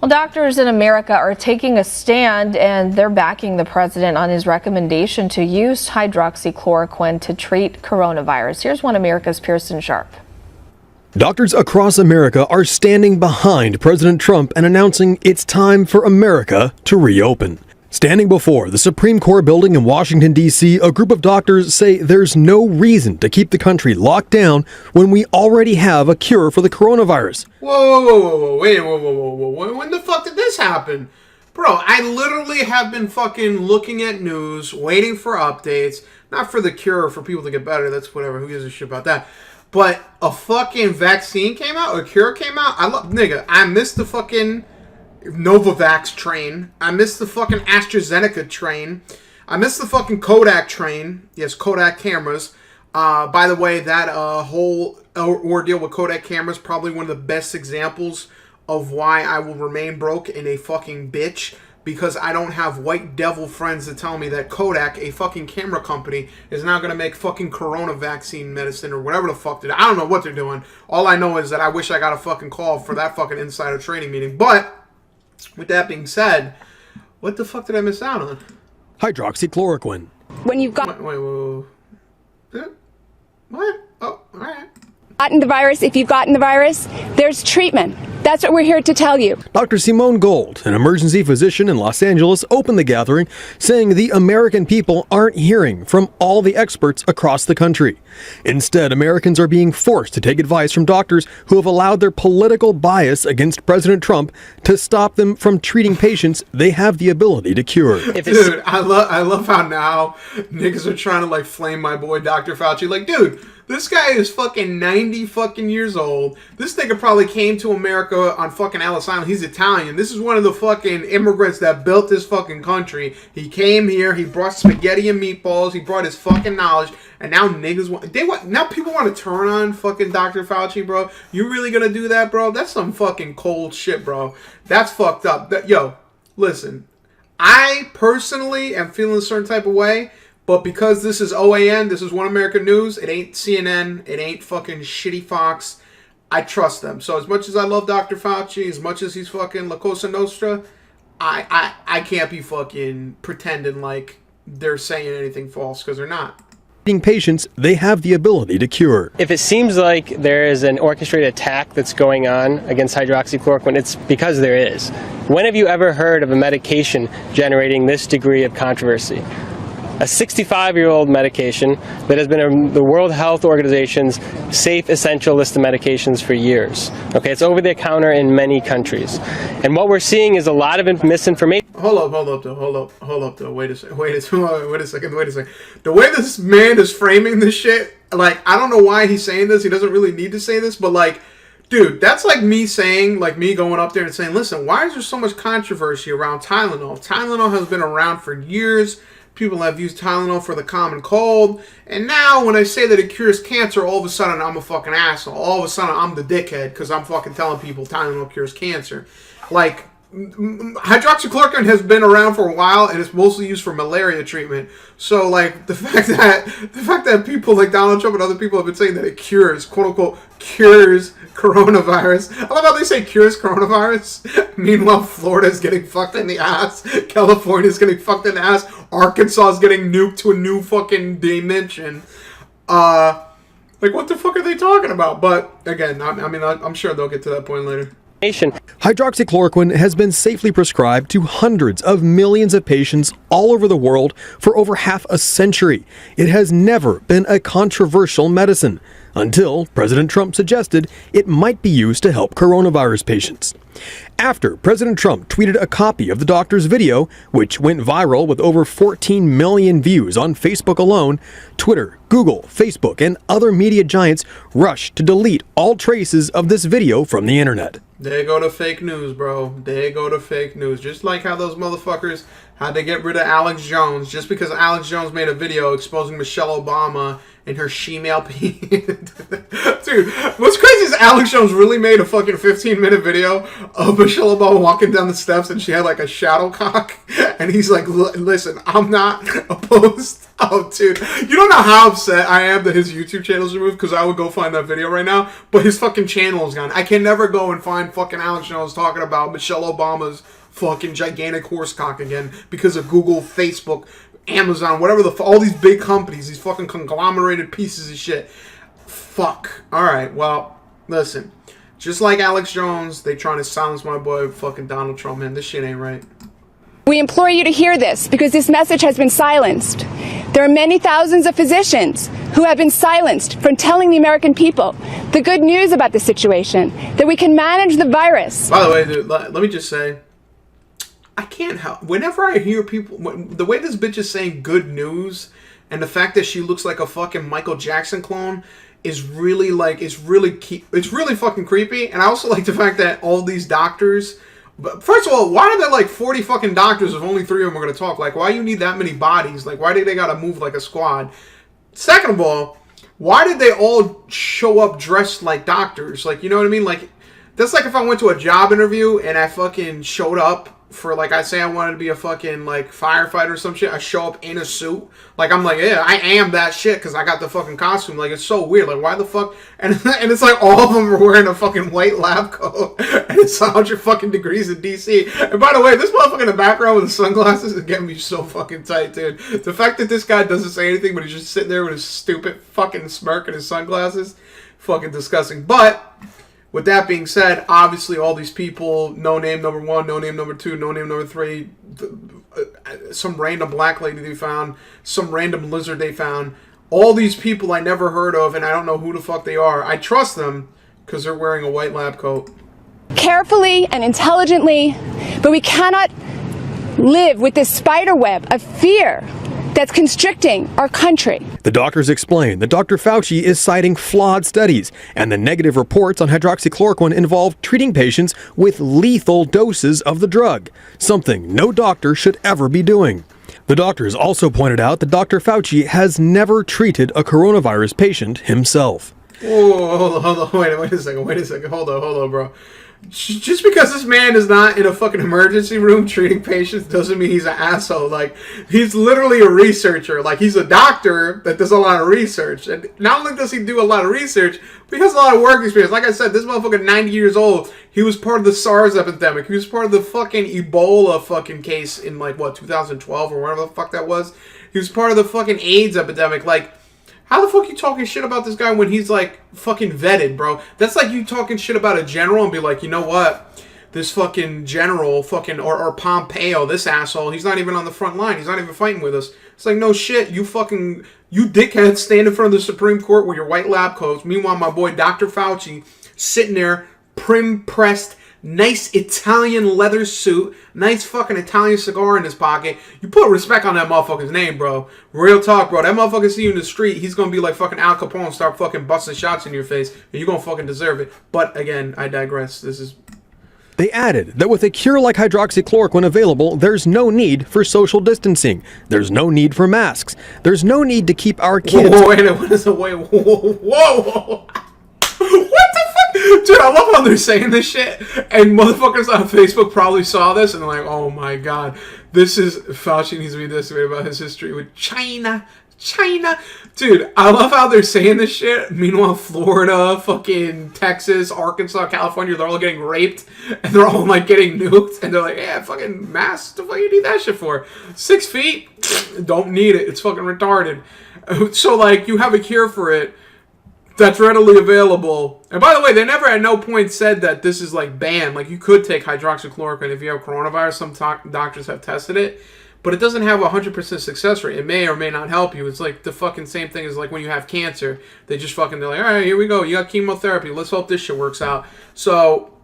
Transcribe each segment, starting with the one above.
Well, doctors in America are taking a stand, and they're backing the president on his recommendation to use hydroxychloroquine to treat coronavirus. Here's One America's Pearson Sharp. Doctors across America are standing behind President Trump and announcing it's time for America to reopen. Standing before the Supreme Court building in Washington, D.C., a group of doctors say there's no reason to keep the country locked down when we already have a cure for the coronavirus. Whoa, when the fuck did this happen? Bro, I literally have been fucking looking at news, waiting for updates, not for the cure, for people to get better, that's whatever, who gives a shit about that. But a fucking vaccine came out, a cure came out, I missed the fucking Novavax train. I missed the fucking AstraZeneca train. I missed the fucking Kodak train. Yes, Kodak cameras. By the way, that whole ordeal with Kodak cameras, probably one of the best examples of why I will remain broke and a fucking bitch, because I don't have white devil friends to tell me that Kodak, a fucking camera company, is now going to make fucking corona vaccine medicine or whatever the fuck I don't know what they're doing. All I know is that I wish I got a fucking call for that fucking insider trading meeting. But with that being said, what the fuck did I miss out on? Hydroxychloroquine. When you've got What? Oh, all right. gotten the virus, if you've gotten the virus, there's treatment. That's what we're here to tell you. Dr. Simone Gold, an emergency physician in Los Angeles, opened the gathering, saying the American people aren't hearing from all the experts across the country. Instead, Americans are being forced to take advice from doctors who have allowed their political bias against President Trump to stop them from treating patients they have the ability to cure. Dude, I love how now niggas are trying to like flame my boy Dr. Fauci. Like, dude, this guy is fucking 90 fucking years old. This nigga probably came to America on fucking Ellis Island. He's Italian. This is one of the fucking immigrants that built this fucking country. He came here. He brought spaghetti and meatballs. He brought his fucking knowledge. And now niggas now people want to turn on fucking Dr. Fauci, bro. You really gonna do that, bro? That's some fucking cold shit, bro. That's fucked up. Yo, listen. I personally am feeling a certain type of way. But because this is OAN, this is One American News, it ain't CNN, it ain't fucking shitty Fox, I trust them. So as much as I love Dr. Fauci, as much as he's fucking La Cosa Nostra, I can't be fucking pretending like they're saying anything false, because they're not. Patients they have the ability to cure. If it seems like there is an orchestrated attack that's going on against hydroxychloroquine, it's because there is. When have you ever heard of a medication generating this degree of controversy? A 65-year-old medication that has been in the World Health Organization's safe essential list of medications for years. Okay, it's over the counter in many countries. And what we're seeing is a lot of misinformation. Hold up though. Wait a second. The way this man is framing this shit, like, I don't know why he's saying this. He doesn't really need to say this, but like, dude, that's like me saying, like me going up there and saying, listen, why is there so much controversy around Tylenol? Tylenol has been around for years. People have used Tylenol for the common cold. And now when I say that it cures cancer, all of a sudden I'm a fucking asshole. All of a sudden I'm the dickhead because I'm fucking telling people Tylenol cures cancer. Like, hydroxychloroquine has been around for a while and it's mostly used for malaria treatment. So like the fact that people like Donald Trump and other people have been saying that it cures, quote unquote, cures coronavirus. I love how they say cures coronavirus. Meanwhile, Florida's getting fucked in the ass. California's getting fucked in the ass. Arkansas is getting nuked to a new fucking dimension. Like, what the fuck are they talking about? But again, I'm sure they'll get to that point later. Hydroxychloroquine has been safely prescribed to hundreds of millions of patients all over the world for over half a century. It has never been a controversial medicine until President Trump suggested it might be used to help coronavirus patients. After President Trump tweeted a copy of the doctor's video, which went viral with over 14 million views on Facebook alone, Twitter, Google, Facebook, and other media giants rushed to delete all traces of this video from the internet. They go to fake news, bro. They go to fake news. Just like how those motherfuckers had to get rid of Alex Jones just because Alex Jones made a video exposing Michelle Obama and her she-male penis. Dude, what's crazy is Alex Jones really made a fucking 15-minute video of Michelle Obama walking down the steps and she had like a shadow cock. And he's like, listen, I'm not opposed. Oh, dude. You don't know how upset I am that his YouTube channel's removed, because I would go find that video right now, but his fucking channel is gone. I can never go and find fucking Alex Jones talking about Michelle Obama's fucking gigantic horse cock again because of Google, Facebook, Amazon, whatever all these big companies, these fucking conglomerated pieces of shit. Fuck. Alright, well, listen. Just like Alex Jones, they trying to silence my boy fucking Donald Trump, man. This shit ain't right. We implore you to hear this because this message has been silenced. There are many thousands of physicians who have been silenced from telling the American people the good news about the situation, that we can manage the virus. By the way, dude, let me just say, I can't help. Whenever I hear people, the way this bitch is saying good news, and the fact that she looks like a fucking Michael Jackson clone, is really like, it's really fucking creepy. And I also like the fact that all these doctors. But first of all, why are there like 40 fucking doctors if only 3 of them are going to talk? Like, why you need that many bodies? Like, why do they got to move like a squad? Second of all, why did they all show up dressed like doctors? Like, you know what I mean? Like, that's like if I went to a job interview and I fucking showed up for, like, I say I wanted to be a fucking, like, firefighter or some shit. I show up in a suit. Like, I'm like, yeah, I am that shit because I got the fucking costume. Like, it's so weird. Like, why the fuck? And it's like all of them are wearing a fucking white lab coat. And it's 100 fucking degrees in D.C. And by the way, this motherfucker in the background with the sunglasses is getting me so fucking tight, dude. The fact that this guy doesn't say anything, but he's just sitting there with his stupid fucking smirk and his sunglasses, fucking disgusting. But with that being said, obviously all these people, no name number 1, no name number 2, no name number 3, some random black lady they found, some random lizard they found, all these people I never heard of and I don't know who the fuck they are. I trust them because they're wearing a white lab coat. Carefully and intelligently, but we cannot live with this spider web of fear that's constricting our country. The doctors explain that Dr. Fauci is citing flawed studies, and the negative reports on hydroxychloroquine involve treating patients with lethal doses of the drug, something no doctor should ever be doing. The doctors also pointed out that Dr. Fauci has never treated a coronavirus patient himself. Whoa, hold on, wait a second, hold on, bro. Just because this man is not in a fucking emergency room treating patients doesn't mean he's an asshole. Like, he's literally a researcher. Like, he's a doctor that does a lot of research. And not only does he do a lot of research, but he has a lot of work experience. Like I said, this motherfucker 90 years old. He was part of the SARS epidemic. He was part of the fucking Ebola fucking case in, like, what, 2012 or whatever the fuck that was. He was part of the fucking AIDS epidemic. Like, how the fuck you talking shit about this guy when he's, like, fucking vetted, bro? That's like you talking shit about a general and be like, you know what? This fucking general, fucking, or Pompeo, this asshole, he's not even on the front line. He's not even fighting with us. It's like, no shit, you dickheads stand in front of the Supreme Court with your white lab coats. Meanwhile, my boy Dr. Fauci sitting there, prim-pressed, nice Italian leather suit, nice fucking Italian cigar in his pocket. You put respect on that motherfucker's name, bro. Real talk, bro. That motherfucker see you in the street, he's gonna be like fucking Al Capone and start fucking busting shots in your face, and you're gonna fucking deserve it. But again, I digress. They added that with a cure like hydroxychloroquine available, there's no need for social distancing. There's no need for masks. There's no need to keep our kids... Whoa. What the fuck? Dude, I love how they're saying this shit. And motherfuckers on Facebook probably saw this and they're like, oh my god. Fauci needs to be this way about his history with China. Dude, I love how they're saying this shit. Meanwhile, Florida, fucking Texas, Arkansas, California, they're all getting raped. And they're all like getting nuked. And they're like, yeah, fucking masks. The fuck you need that shit for? 6 feet? Don't need it. It's fucking retarded. So like, you have a cure for it that's readily available. And by the way, they never at no point said that this is like banned. Like, you could take hydroxychloroquine if you have coronavirus. Some doctors have tested it. But it doesn't have a 100% success rate. It may or may not help you. It's like the fucking same thing as like when you have cancer. They're like, all right, here we go. You got chemotherapy. Let's hope this shit works out. So,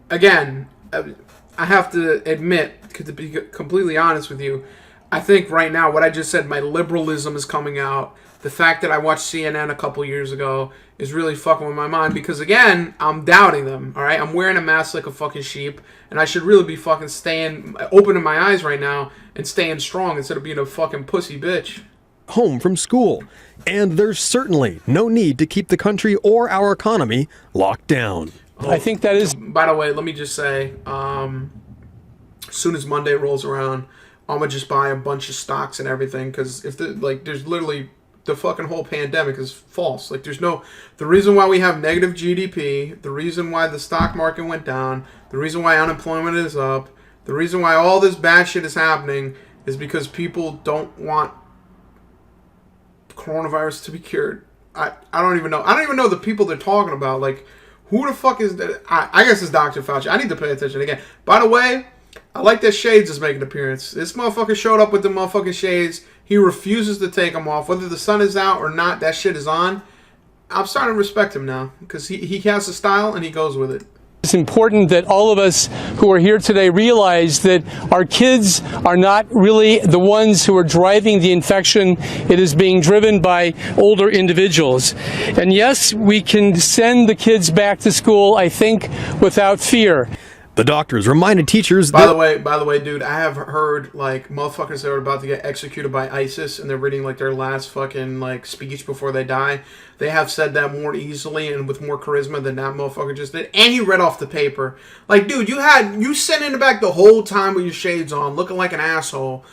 again, I have to admit, to be completely honest with you, I think right now what I just said, my liberalism is coming out. The fact that I watched CNN a couple years ago is really fucking with my mind because, again, I'm doubting them, all right? I'm wearing a mask like a fucking sheep, and I should really be fucking opening my eyes right now and staying strong instead of being a fucking pussy bitch. Home from school. And there's certainly no need to keep the country or our economy locked down. I think that is... By the way, let me just say, as soon as Monday rolls around, I'm gonna just buy a bunch of stocks and everything, because if there's literally the fucking whole pandemic is false. Like, the reason why we have negative GDP, the reason why the stock market went down, the reason why unemployment is up, the reason why all this bad shit is happening is because people don't want coronavirus to be cured. I don't even know the people they're talking about. Like, who the fuck is that? I guess it's Dr. Fauci. I need to pay attention again. By the way, I like that Shades is making an appearance. This motherfucker showed up with the motherfucking shades. He refuses to take them off. Whether the sun is out or not, that shit is on. I'm starting to respect him now, because he has a style and he goes with it. It's important that all of us who are here today realize that our kids are not really the ones who are driving the infection. It is being driven by older individuals. And yes, we can send the kids back to school, I think, without fear. The doctors reminded teachers By that... the way, dude, I have heard, like, motherfuckers that are about to get executed by ISIS and they're reading, like, their last fucking, like, speech before they die. They have said that more easily and with more charisma than that motherfucker just did. And he read off the paper. Like, dude, you sat in the back the whole time with your shades on, looking like an asshole.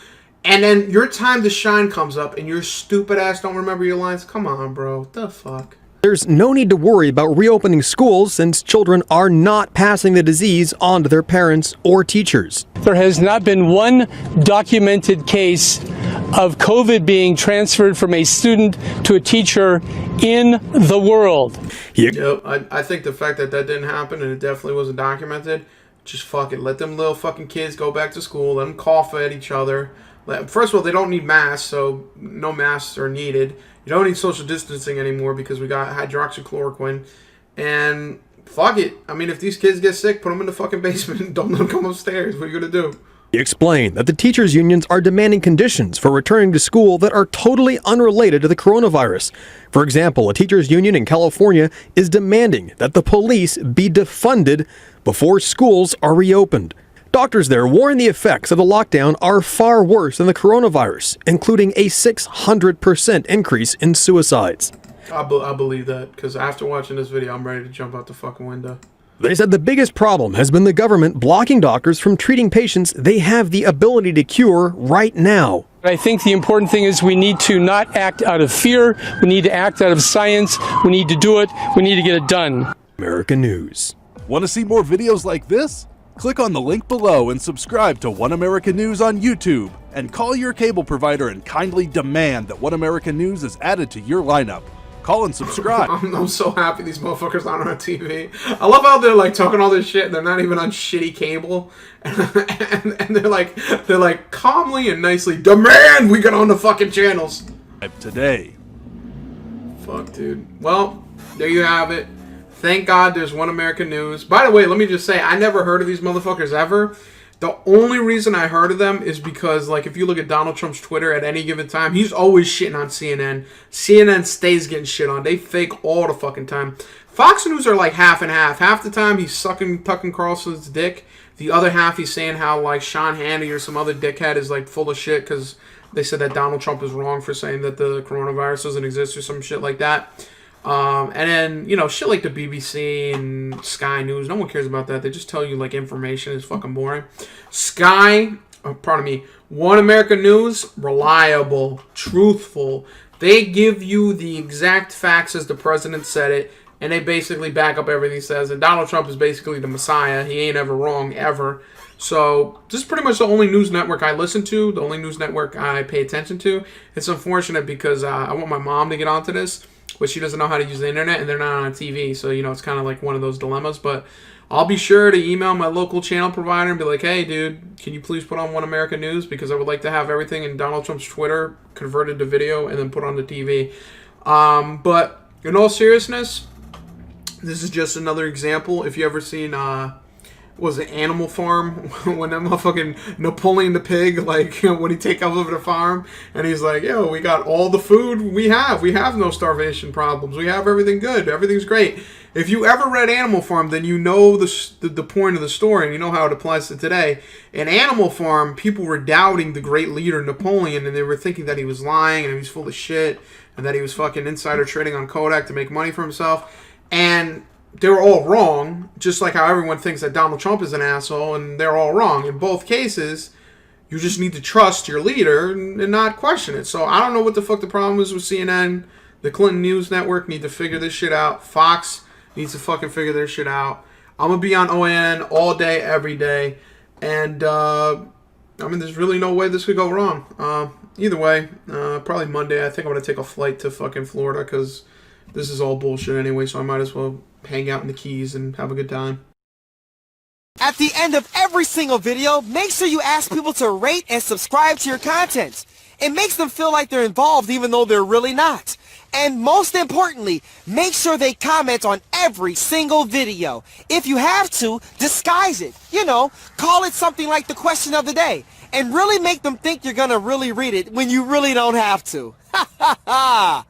And then your time to shine comes up and your stupid ass don't remember your lines. Come on, bro. What the fuck? There's no need to worry about reopening schools since children are not passing the disease on to their parents or teachers. There has not been one documented case of COVID being transferred from a student to a teacher in the world. Yep, I think the fact that didn't happen and it definitely wasn't documented, just fuck it. Let them little fucking kids go back to school. Let them cough at each other. First of all, they don't need masks, so no masks are needed. You don't need social distancing anymore because we got hydroxychloroquine. And fuck it. I mean, if these kids get sick, put them in the fucking basement and don't let them come upstairs. What are you going to do? He explained that the teachers' unions are demanding conditions for returning to school that are totally unrelated to the coronavirus. For example, a teachers' union in California is demanding that the police be defunded before schools are reopened. Doctors there warn the effects of the lockdown are far worse than the coronavirus, including a 600% increase in suicides. I believe that, because after watching this video, I'm ready to jump out the fucking window. They said the biggest problem has been the government blocking doctors from treating patients they have the ability to cure right now. I think the important thing is we need to not act out of fear. We need to act out of science. We need to do it. We need to get it done. American News. Want to see more videos like this? Click on the link below and subscribe to One American News on YouTube. And call your cable provider and kindly demand that One American News is added to your lineup. Call and subscribe. I'm so happy these motherfuckers aren't on TV. I love how they're like talking all this shit and they're not even on shitty cable. And they're like calmly and nicely demand we get on the fucking channels. Today. Fuck, dude. Well, there you have it. Thank God there's One American News. By the way, let me just say, I never heard of these motherfuckers ever. The only reason I heard of them is because, like, if you look at Donald Trump's Twitter at any given time, he's always shitting on CNN. CNN stays getting shit on. They fake all the fucking time. Fox News are like half and half. Half the time he's sucking Tucker Carlson's dick. The other half he's saying how, like, Sean Hannity or some other dickhead is, like, full of shit because they said that Donald Trump is wrong for saying that the coronavirus doesn't exist or some shit like that. And then, you know, shit like the BBC and Sky News, no one cares about that. They just tell you, like, information is fucking boring. One American News, reliable, truthful. They give you the exact facts as the president said it, and they basically back up everything he says. And Donald Trump is basically the messiah. He ain't ever wrong, ever. So this is pretty much the only news network I listen to, the only news network I pay attention to. It's unfortunate because I want my mom to get onto this, but she doesn't know how to use the internet, and they're not on TV, so, you know, it's kind of like one of those dilemmas. But I'll be sure to email my local channel provider and be like, hey, dude, can you please put on One American News? Because I would like to have everything in Donald Trump's Twitter converted to video and then put on the TV. But in all seriousness, this is just another example. If you ever seen... was it Animal Farm, when that motherfucking Napoleon the pig, like, you know, when he take over the farm and he's like, yo, we got all the food we have no starvation problems, we have everything good, everything's great. If you ever read Animal Farm, then you know the point of the story and you know how it applies to today. In Animal Farm, people were doubting the great leader Napoleon, and they were thinking that he was lying and he was full of shit and that he was fucking insider trading on Kodak to make money for himself. And they're all wrong, just like how everyone thinks that Donald Trump is an asshole, and they're all wrong. In both cases, you just need to trust your leader and not question it. So I don't know what the fuck the problem is with CNN. The Clinton News Network need to figure this shit out. Fox needs to fucking figure their shit out. I'm going to be on OAN all day, every day. And, there's really no way this could go wrong. Either way, probably Monday, I think I'm going to take a flight to fucking Florida because this is all bullshit anyway, so I might as well hang out in the Keys and have a good time. At the end of every single video, make sure you ask people to rate and subscribe to your content. It makes them feel like they're involved even though they're really not. And most importantly, make sure they comment on every single video. If you have to, disguise it. You know, call it something like the question of the day. And really make them think you're gonna really read it when you really don't have to. Ha ha ha!